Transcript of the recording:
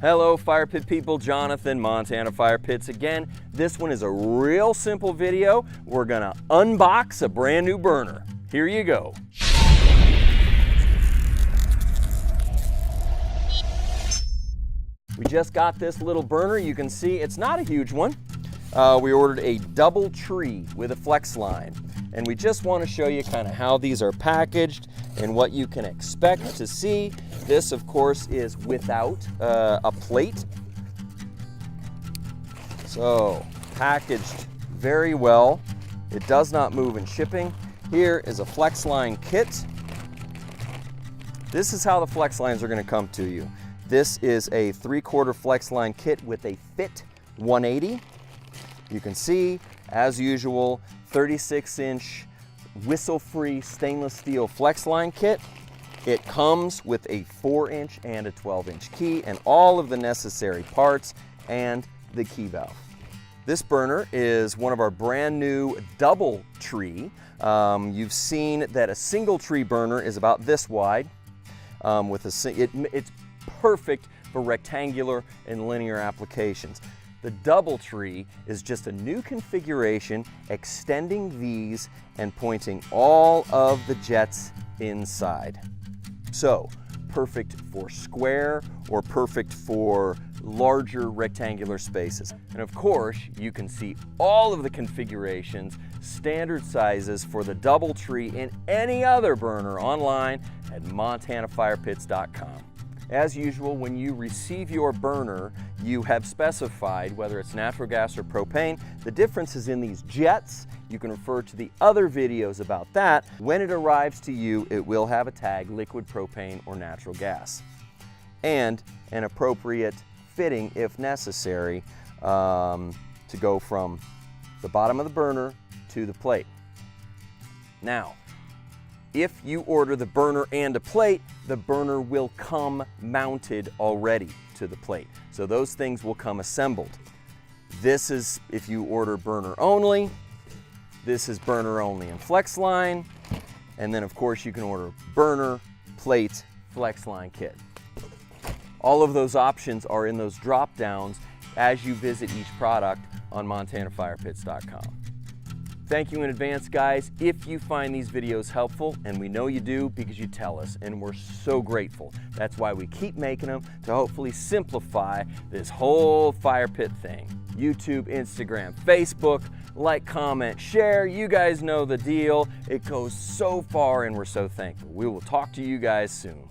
Hello fire pit people, Jonathan, Montana Fire Pits again. This one is a real simple video. We're gonna unbox a brand new burner. Here you go. We just got this little burner. You can see it's not a huge one. We ordered a double tree with a flex line. And we just want to show you kind of how these are packaged and what you can expect to see. This, of course, is without a plate. So, packaged very well. It does not move in shipping. Here is a flex line kit. This is how the flex lines are going to come to you. This is a 3/4 flex line kit with a fit 180. You can see, as usual, 36-inch whistle-free stainless steel flex line kit. It comes with a 4-inch and a 12-inch key and all of the necessary parts and the key valve. This burner is one of our brand new double tree. You've seen that a single tree burner is about this wide. It's perfect for rectangular and linear applications. The double tree is just a new configuration, extending these and pointing all of the jets inside. So, perfect for square or perfect for larger rectangular spaces. And of course, you can see all of the configurations, standard sizes for the double tree and any other burner online at montanafirepits.com. As usual, when you receive your burner, you have specified whether it's natural gas or propane. The difference is in these jets. You can refer to the other videos about that. When it arrives to you, it will have a tag, liquid propane or natural gas, and an appropriate fitting, if necessary, to go from the bottom of the burner to the plate. Now, if you order the burner and a plate, the burner will come mounted already to the plate. So those things will come assembled. This is if you order burner only. This is burner only and flex line. And then of course you can order burner, plate, flex line kit. All of those options are in those drop downs as you visit each product on montanafirepits.com. Thank you in advance, guys, if you find these videos helpful, and we know you do because you tell us, and we're so grateful. That's why we keep making them, to hopefully simplify this whole fire pit thing. YouTube, Instagram, Facebook, like, comment, share. You guys know the deal. It goes so far, and we're so thankful. We will talk to you guys soon.